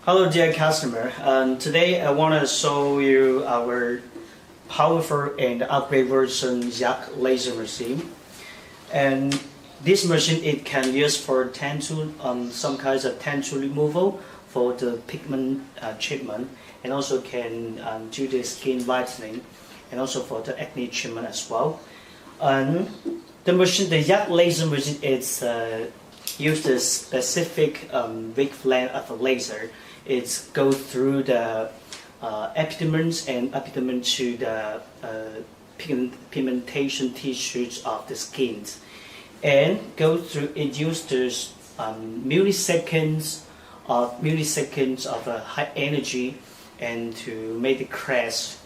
Hello dear customer, today I want to show you our powerful and upgrade version Yak laser machine. And this machine it can use for tattoo, some kinds of tattoo removal for the pigment treatment, and also can do the skin whitening, and also for the acne treatment as well. And the Yak laser machine is use a specific wavelength of a laser. It goes through the epidermis and epidermis to the pigmentation tissues of the skin, and go through. It uses milliseconds of high energy, and to make the crash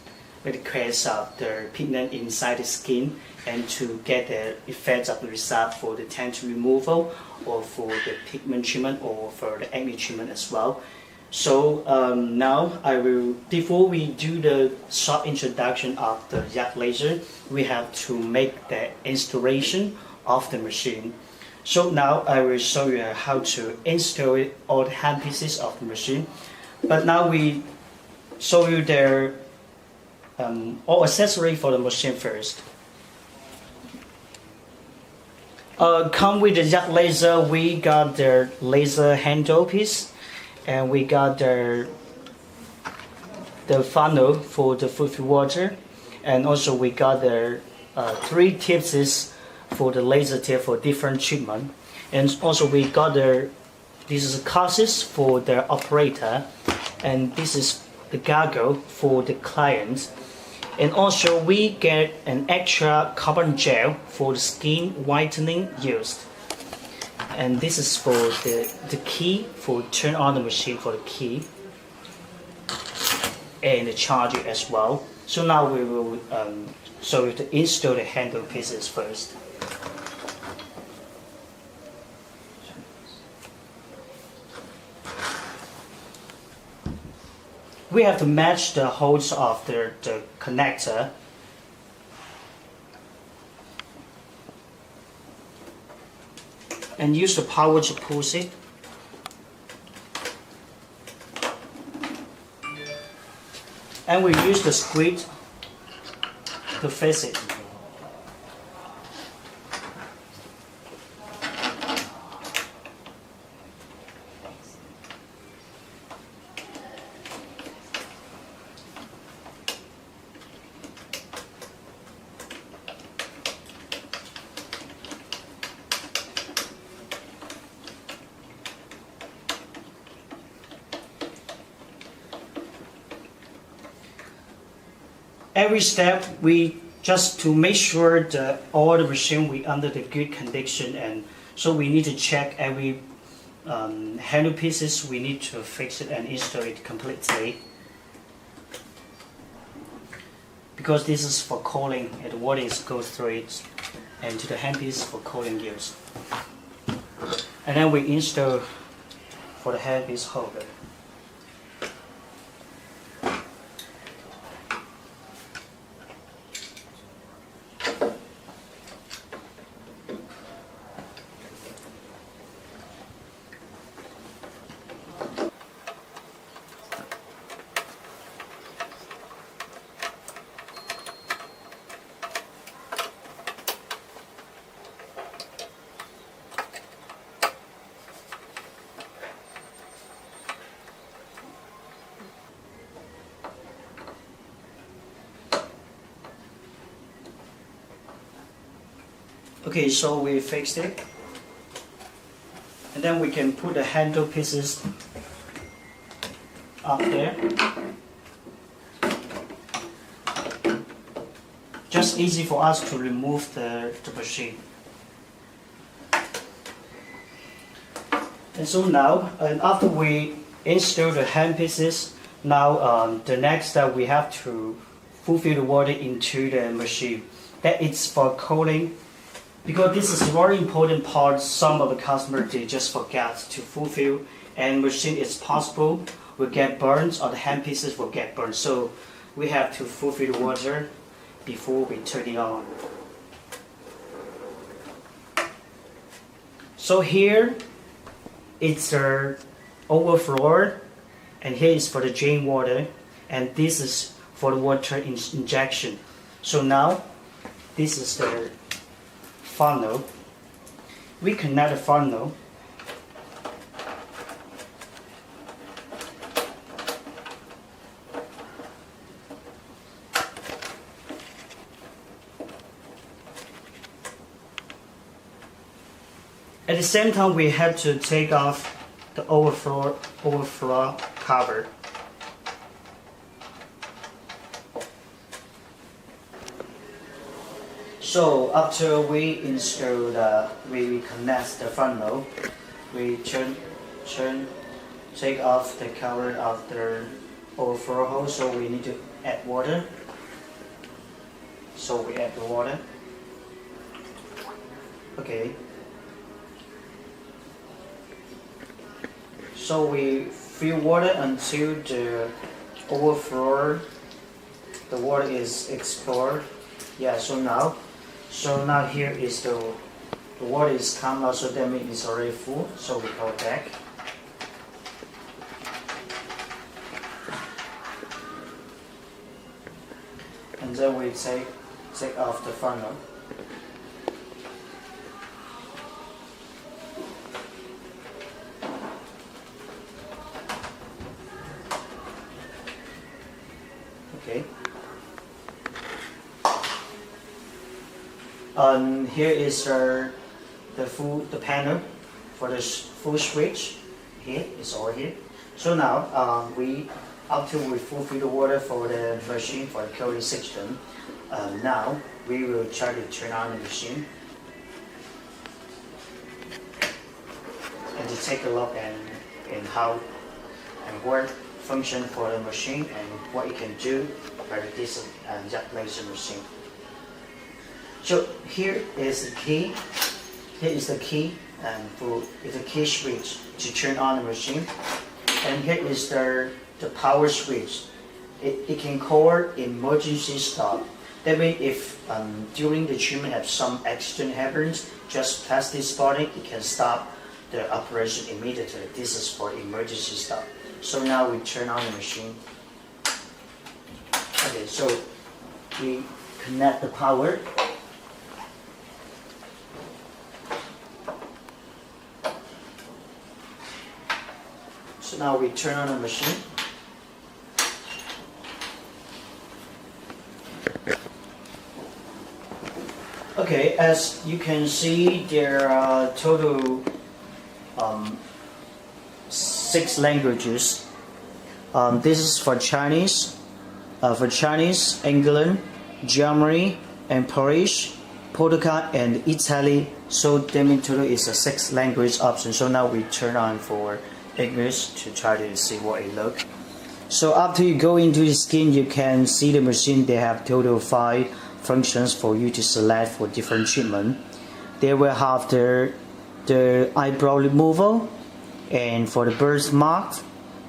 of the pigment inside the skin, and to get the effects of the result for the tattoo removal, or for the pigment treatment, or for the acne treatment as well. So now before we do the short introduction of the Yak laser, we have to make the installation of the machine. So now I will show you how to install all the hand pieces of the machine. But now we show you the all accessory for the machine first. Come with the Yak laser, we got the laser handle piece, and we got the funnel for the filter water, and also we got the 3 tips for the laser tip for different treatment, and also we got this is glasses for the operator, and this is the goggle for the client, and also we get an extra carbon gel for the skin whitening used. And this is for the key for turn on the machine for the key, and the charger as well. So now we will show you to install the handle pieces first. We have to match the holes of the connector. And use the power to push it. And we use the squid to fix it. Every step we just to make sure that all the machine we under the good condition, and so we need to check every handle pieces. We need to fix it and install it completely, because this is for cooling, and the water goes through it, and to the hand piece for cooling use. And then we install for the hand piece holder. Okay, so we fixed it, and then we can put the handle pieces up there. Just easy for us to remove the machine. And so now, and after we install the hand pieces, now the next step we have to fulfill the water into the machine. That is for cooling. Because this is a very important part, some of the customers they just forget to fulfill, and machine is possible will get burned, or the hand pieces will get burned. So we have to fulfill the water before we turn it on. So here it's the overflow and here is for the drain water, and this is for the water injection. So now this is the funnel. We connect the funnel. At the same time, we have to take off the overflow cover. So after we install we connect the funnel, we take off the cover of the overflow hose. So we need to add water. So we add the water. Okay. So we fill water until the overflow, the water is explored. Yeah, so now here is the water is come out, so that means it's already full. So we go back. And then we take off the funnel. Okay. Here is the panel for the full switch. Here it's all here. So now after we fulfill the water for the machine for the cooling system, now we will try to turn on the machine and to take a look and how and what function for the machine and what it can do by this jet laser machine. So here is the key. Here is the key for the key switch to turn on the machine, and here is the power switch. It can call emergency stop. That means if during the treatment have some accident happens, just press this button, it can stop the operation immediately. This is for emergency stop. So now we turn on the machine. Okay, so we connect the power. So now we turn on the machine. Okay, as you can see, there are total 6 languages. This is for Chinese, England, Germany, and Polish, Portugal, and Italy. So that means total is a 6 language option. So now we turn on for English to try to see what it looks. So after you go into the skin, you can see the machine. They have total 5 functions for you to select for different treatment. They will have the eyebrow removal, and for the birthmark,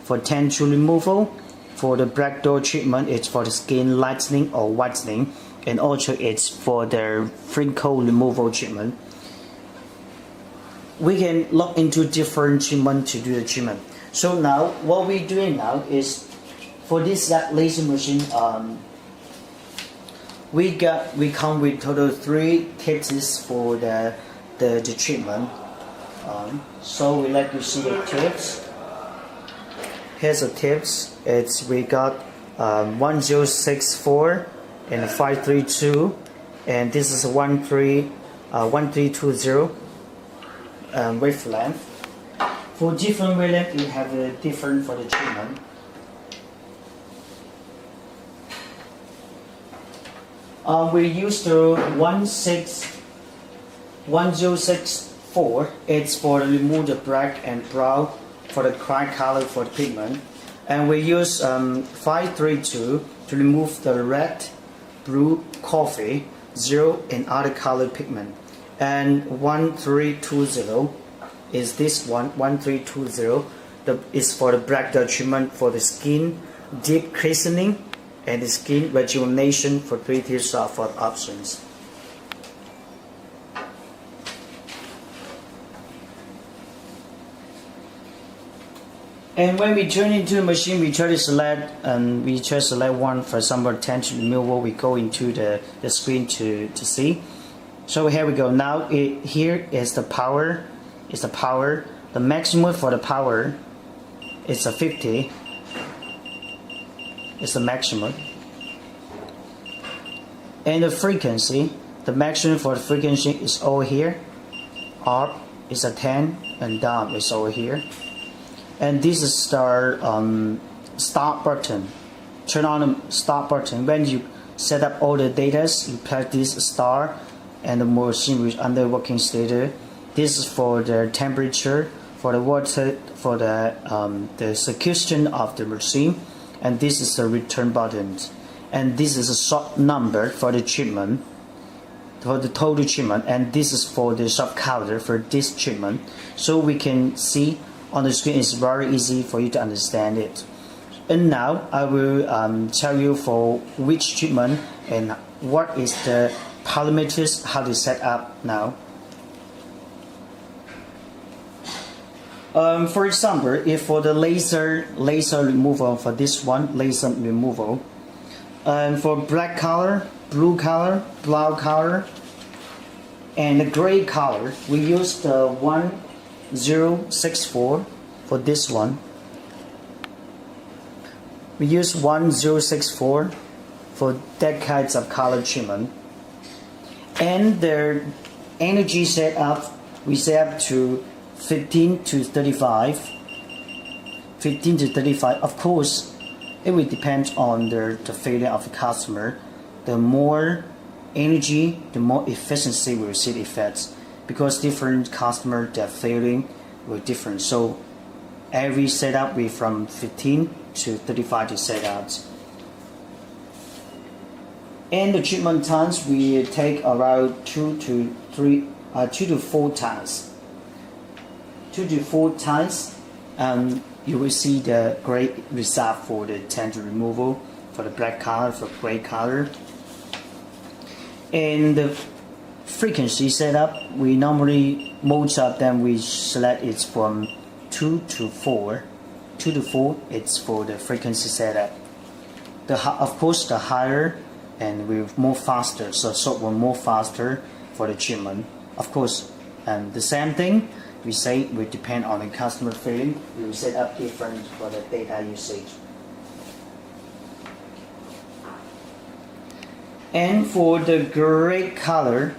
for tensile removal, for the black dot treatment, it's for the skin lightening or whitening, and also it's for the wrinkle removal treatment. We can look into different treatment to do the treatment. So now what we're doing now is for this laser machine, we come with total 3 tips for the treatment. So we let you see the tips. Here's the tips. We got 1064 and 532, and this is 1320 wavelength. For different wavelength, you have a different for the treatment. We use the 1064. It's for remove the black and brown for the crack color for the pigment, and we use 532 to remove the red, blue, coffee, 0, and other color pigment. And 1320 is this one. 1320 is for the black dot treatment for the skin deep christening and the skin rejuvenation for 3 tiers of options. And when we turn into the machine, we try to select one, for example, tension removal. We go into the screen to see. So here we go. Now here is the power. The maximum for the power is a 50. It's the maximum. And the frequency, the maximum for the frequency is over here. Up is a 10 and down is over here. And this is the start button. Turn on the start button. When you set up all the data, you press this star and the machine is under working state. This is for the temperature, for the water, for the circulation of the machine. And this is the return button. And this is a short number for the treatment, for the total treatment. And this is for the short counter for this treatment. So we can see on the screen, it's very easy for you to understand it. And now I will tell you for which treatment and what is the parameters, how to set up now. For example, if for the laser removal, for this one, laser removal, for black color, blue color, brown color, and the gray color, we use the 1064 for this one. We use 1064 for that kinds of color treatment. And the energy setup, we set up to 15 to 35. 15 to 35. Of course, it will depend on the failure of the customer. The more energy, the more efficiency we will see the effects. Because different customer, their failing were different. So every setup we from 15 to 35 to set out. And the treatment times we take around 2 to 4 times. 2 to 4 times, and you will see the great result for the tendon removal, for the black color, for gray color. And the frequency setup, we normally, most of them we select it from 2 to 4. 2 to 4, it's for the frequency setup. Of course, the higher and we're more faster, so we're more faster for the treatment. Of course, and the same thing, we say we depend on the customer feeling. We will set up different for the data usage. And for the gray color,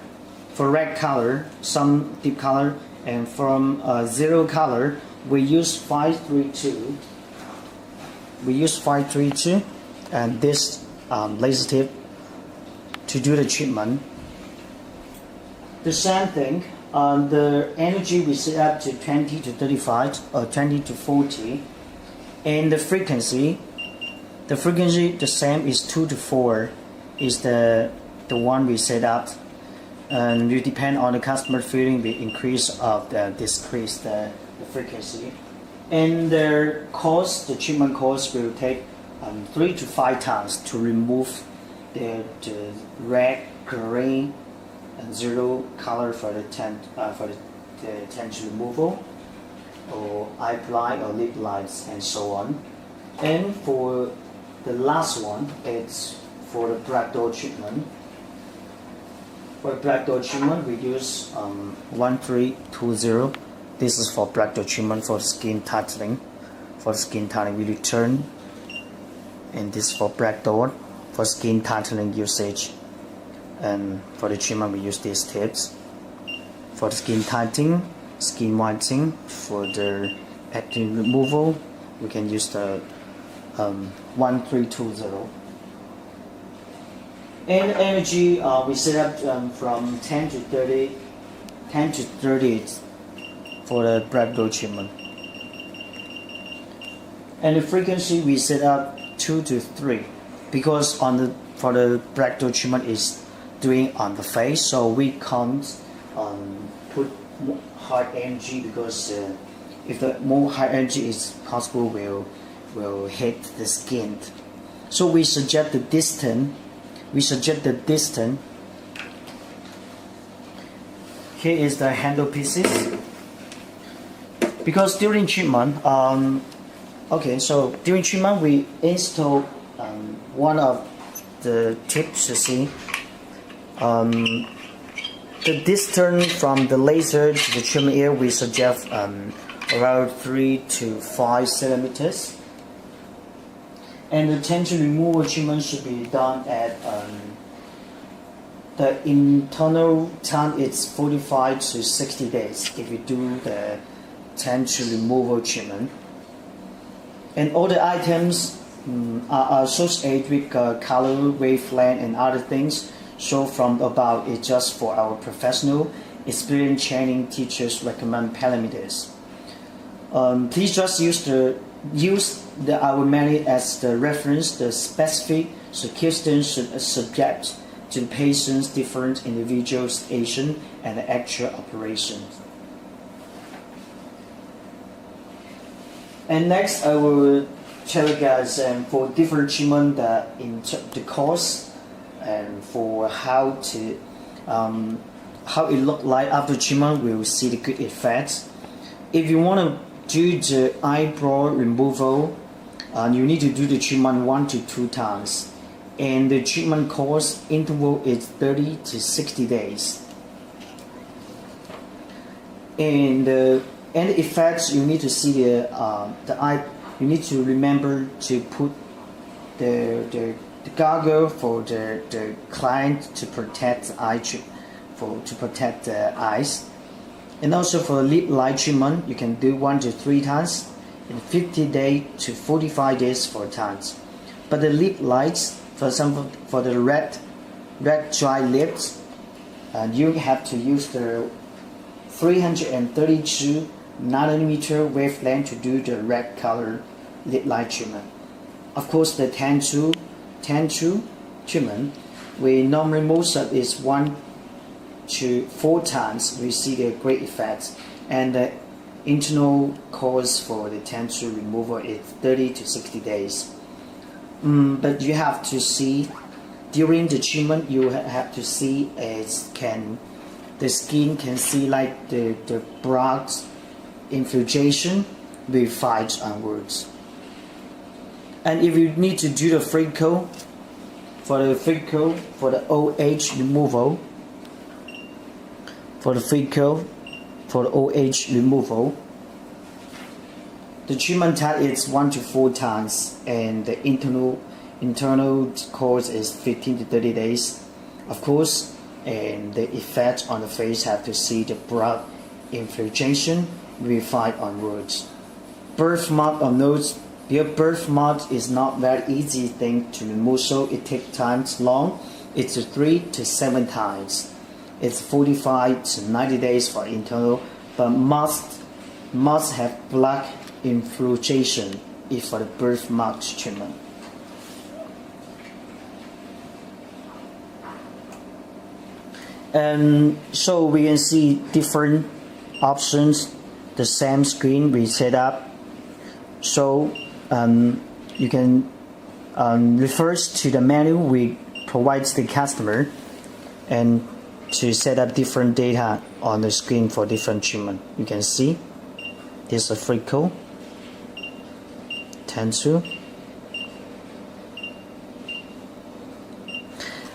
for red color, some deep color, and from zero color, we use 532. We use 532 and this laser tip to do the treatment. The same thing, the energy we set up to 20 to 35 or 20 to 40, and the frequency the same is 2 to 4 is the one we set up, and we depend on the customer feeling the increase of the decrease the frequency. And the treatment cost will take 3 to 5 times to remove the red, green, and zero color for the tension removal, or eyebrow or lip lines, and so on. And for the last one, it's for the black dot treatment. For black dot treatment, we use 1320. This is for black dot treatment for skin tightening. For skin tightening, we return, and this for black dot for skin tightening usage. And for the treatment, we use these tips. For the skin tightening, skin whitening, for the acne removal, we can use the 1320. And energy, we set up from 10 to 30 for the black dot treatment. And the frequency we set up 2 to 3 because for the black dot treatment is doing on the face, so we can't put high energy because if the more high energy is possible, will hit the skin. So we suggest the distance. Here is the handle pieces. Because during treatment, Okay, so during treatment we install one of the tips to see. The distance from the laser to the treatment area we suggest around 3 to 5 centimeters. And the tensure removal treatment should be done at the internal time it's 45 to 60 days if you do the tensure removal treatment. And all the items are associated with color, wavelength, and other things. So from above, it's just for our professional, experienced training teachers recommend parameters. Please just use our manual as the reference. The specific suggestions should subject to the patient's different individual station and the actual operation. And next, I will tell you guys for different treatment the course and for how it look like after treatment. We will see the good effects. If you want to do the eyebrow removal, you need to do the treatment 1 to 2 times, and the treatment course interval is 30 to 60 days. And the effects, you need to see the eye. You need to remember to put the goggle for the client to protect the eye, to protect the eyes. And also for lip light treatment, you can do 1 to 3 times in 50 days to 45 days 4 times. But the lip lights, for example, for the red dry lips, you have to use the 332 nanometer wavelength to do the red color lip light treatment. Of course, the tensure treatment, we normally most of is 1 to 4 times. We see the great effects, and the internal course for the tensure removal is 30 to 60 days. But you have to see during the treatment, you have to see the skin can see like the broad infiltration with 5 onwards. And if you need to do the freckle, for the OH removal, the treatment time is 1 to 4 times, and the internal course is 15 to 30 days. Of course, and the effect on the face have to see the broad infiltration with 5 onwards. Birthmark of nose. Your birthmark is not very easy thing to remove, so it takes times long. It's 3 to 7 times. It's 45 to 90 days for internal, but must have black infiltration if for the birthmark treatment. And so we can see different options. The same screen we set up. So you can refers to the menu we provide the customer, and to set up different data on the screen for different treatment. You can see this is a freckle, tensure,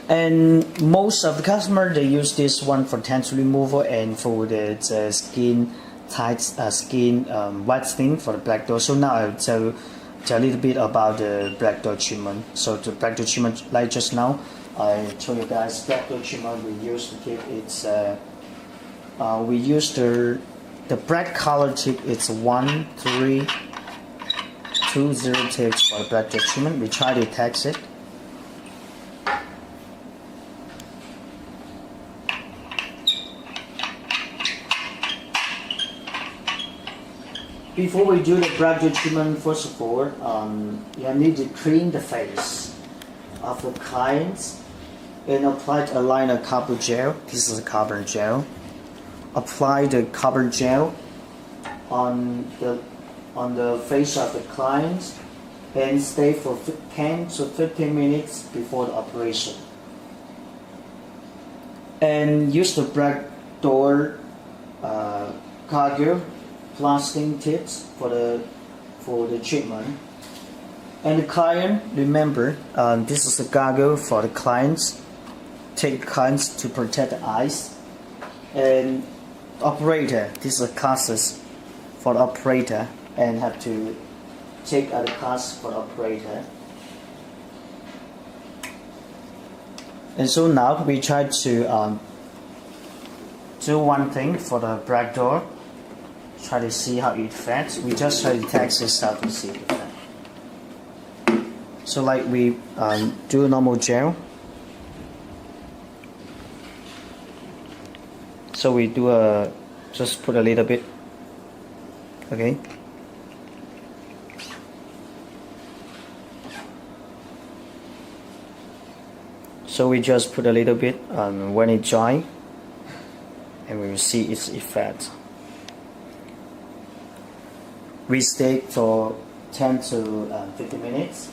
and most of the customer they use this one for tensure removal and for the skin tight whitening for the black dot. So now I'll tell a little bit about the black dot treatment. So the black dot treatment, like just now, I told you guys, black dot treatment we use to give it's we use the black color tip. It's 1320 tips for the black dot treatment. We try to text it. Before we do the black dot treatment, first of all, you need to clean the face of the clients and apply a line of copper gel. This is a copper gel. Apply the copper gel on the face of the client and stay for 10 to 15 minutes before the operation. And use the black dot cargo plastic tips for for the treatment. And the client, remember, this is a goggle for the clients. Take the clients to protect the eyes. And operator, this is a classes for the operator, and have to take other class for the operator. And so now we try to do one thing for the black door. Try to see how it fits. We just try to test this out to see the effect. So like we do a normal gel. So we do just put a little bit. Okay. So we just put a little bit when it dry, and we will see its effect. We stay for 10 to 50 minutes.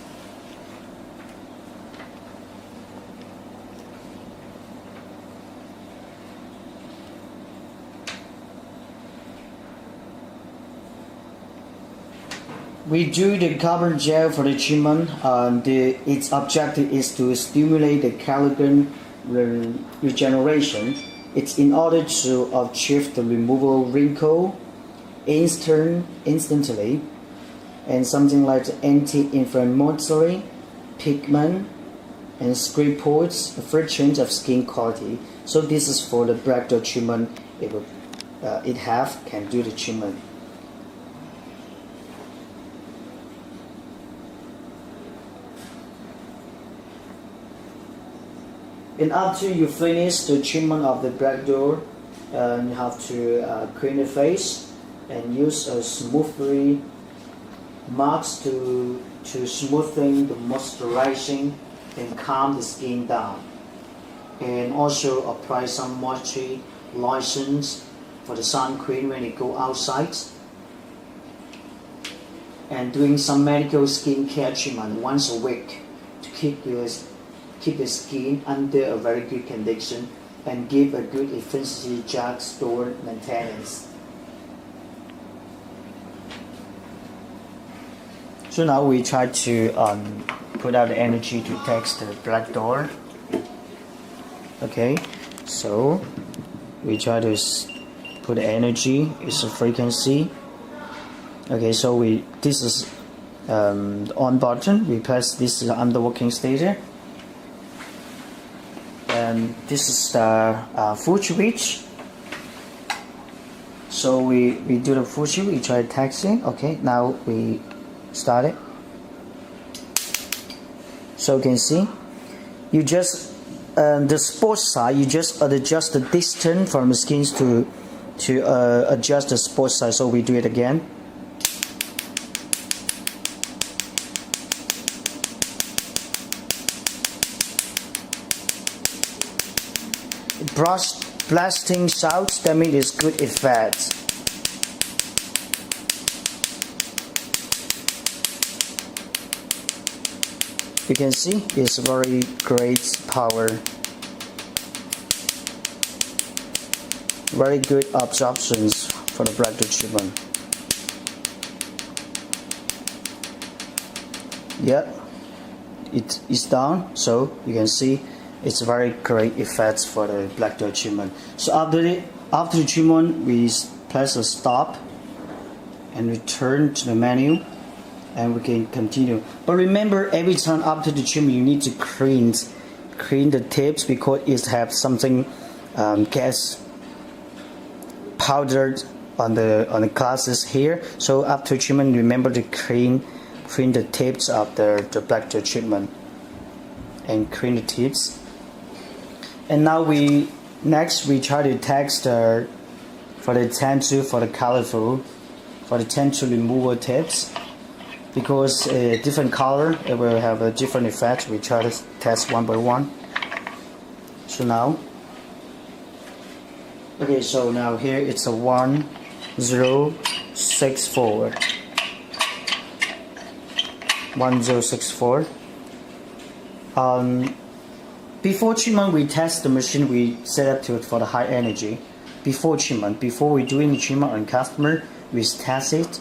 We do the carbon gel for the treatment. Its objective is to stimulate the collagen regeneration. It's in order to achieve the removal wrinkle instantly, and something like the anti-inflammatory, pigment, and scrape points, a free change of skin quality. So this is for the black dot treatment. It can do the treatment. And after you finish the treatment of the black door, you have to clean the face and use a smoothly mask to smoothen the moisturizing and calm the skin down. And also apply some moisture lotions for the sun cream when you go outside. And doing some medical skincare treatment once a week to keep the skin under a very good condition and give a good efficiency drug store maintenance. So now we try to put out the energy to test the black door. Okay, so we try to put the energy, it's a frequency. Okay, so this is the on button. We press this is under working state. And this is the full switch. So we do the full switch. We try texting. Okay, now we start it. So you can see, you just the sports side. You just adjust the distance from the skins to adjust the sports side. So we do it again. Blasting shouts, that means it's good effect. You can see it's very great power. Very good absorptions for the black dot treatment. Yep, it is done, so you can see it's very great effects for the black dot treatment. So after the treatment, we press a stop and return to the menu, and we can continue. But remember, every time after the treatment, you need to clean the tips because it has something gas powdered on the glasses here. So after treatment, remember to clean the tips of the black dot treatment and clean the tips. And now we try to text for the tensile, for the colorful, for the tensile removal tips, because different color it will have a different effect. We try to test one by one. So now, okay, so now here it's a 1064. 1064. Before treatment, we test the machine. We set up to it for the high energy. Before treatment, before we doing the treatment on customer, we test it.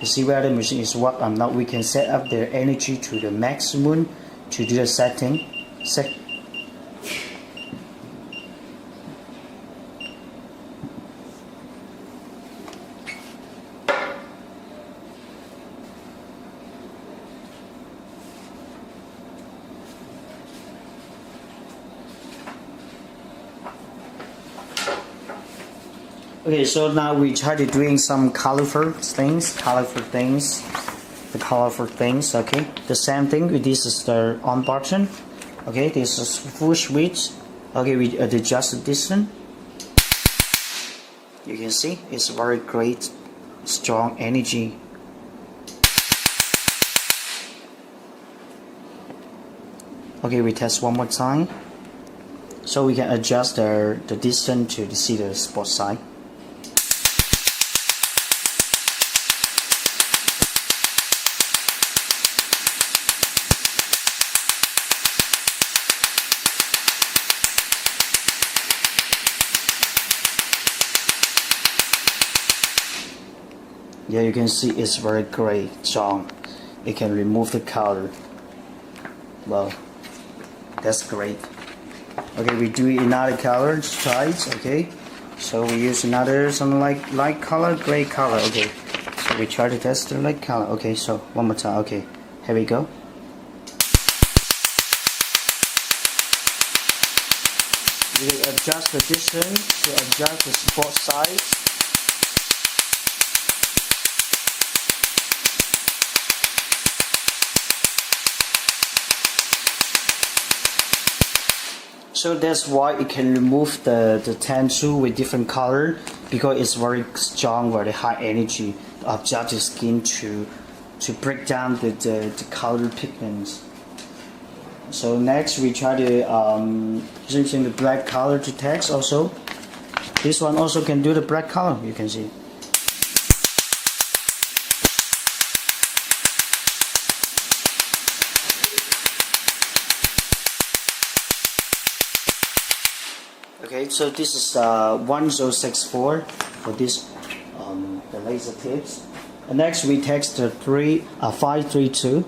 You see where the machine is work. Now we can set up the energy to the maximum to do the setting. Okay, so now we try to doing some colorful things. Okay, the same thing. This is the on button. Okay, this is full switch. Okay, we adjust the distance. You can see it's very great, strong energy. Okay, we test one more time. So we can adjust the distance to see the spot side. Yeah, you can see it's very great, strong. It can remove the color. Well, that's great. Okay, we do another color, try it. Okay, so we use another something like light color, gray color. Okay, so we try to test the light color. Okay, so one more time. Okay, here we go. You can adjust the distance to adjust the spot size. So that's why it can remove the tattoo with different color, because it's very strong, very high energy to adjust the skin to break down the color pigments. So next we try to using the black color to text also. This one also can do the black color, you can see. Okay, so this is 1064 for this the laser tips. And next we text the 532.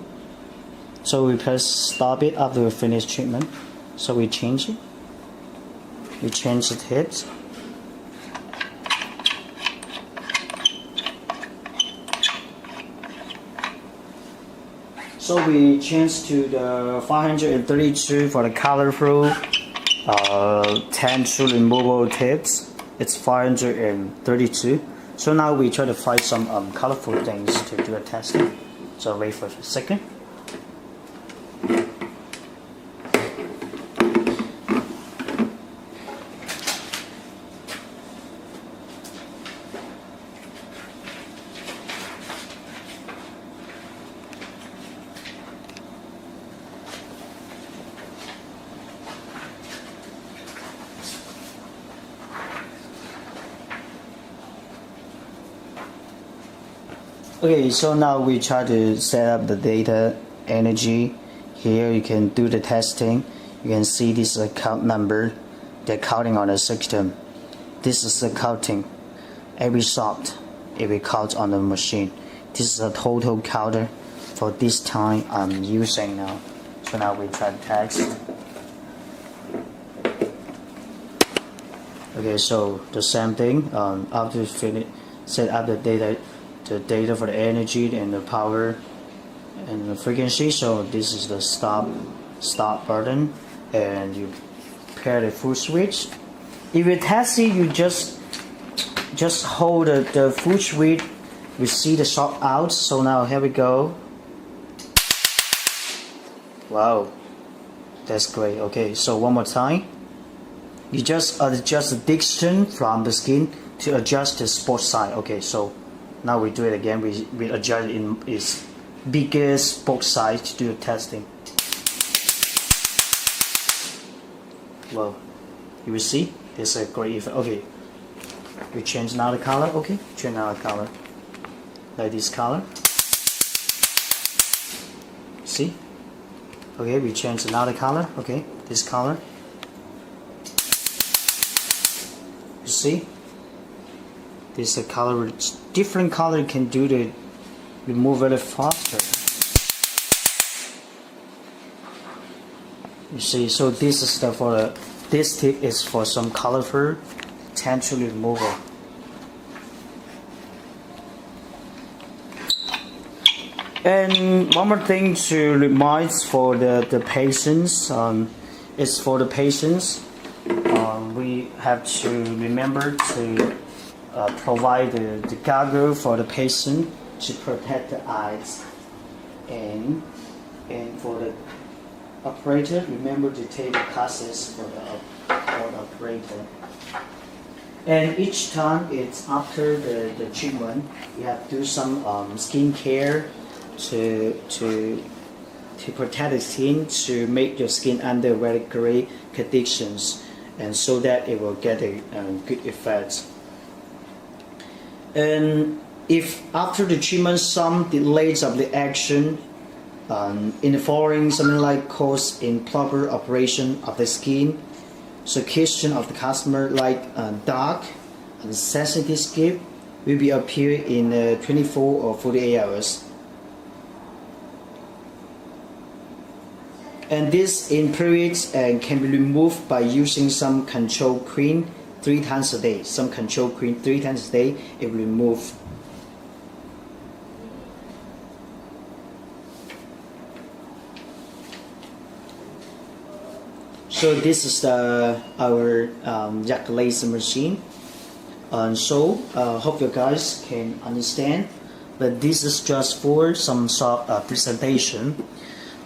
So we press stop it after we finish treatment. So we change it. We change the tips. So we change to the 532 for the colorful. 10 true removable tips. It's 532. So now we try to find some colorful things to do a testing. So wait for a second. Okay, so now we try to set up the data energy. Here you can do the testing. You can see this account number. They're counting on the system. This is the counting. Every shot it will count on the machine. This is a total counter for this time I'm using now. So now we try to test. Okay, so the same thing. After you finish, set up the data for the energy and the power and the frequency. So this is the stop button, and you pair the full switch. If you test it, you just hold the full switch. We see the shot out. So now here we go. Wow, that's great. Okay, so one more time. You just adjust the distance from the skin to adjust the spot size. Okay, so now we do it again. We adjust in its biggest spot size to do the testing. Well, you will see there's a great effect. Okay, we change now the color. Okay, change now the color, like this color. See? Okay, we change another color. Okay, this color. You see? This color, different color can do the remove very faster. You see, so this is this tip is for some colorful tangent removal. And one more thing to remind for the patients is for the patients we have to remember to provide the goggle for the patient to protect the eyes, and for the operator, remember to take the classes for the operator. And each time it's after the treatment, you have to do some skin care to protect the skin, to make your skin under very great conditions, and so that it will get a good effect. And if after the treatment some delays of the action in the following, something like cause improper operation of the skin, so question of the customer like dark and sensitive skin will be appear in 24 or 48 hours. And this in periods can be removed by using some control cream 3 times a day. Some control cream 3 times a day, it will remove. So this is our yak laser machine. So hope you guys can understand. But this is just for some sort of presentation.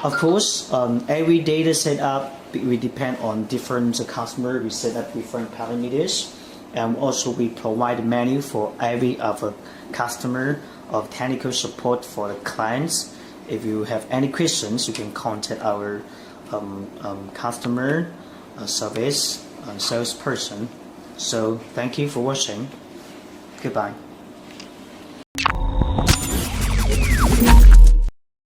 Of course, every data setup we depend on different customer. We set up different parameters, and also we provide menu for every other customer of technical support for the clients. If you have any questions, you can contact our customer service salesperson. So thank you for watching. Goodbye.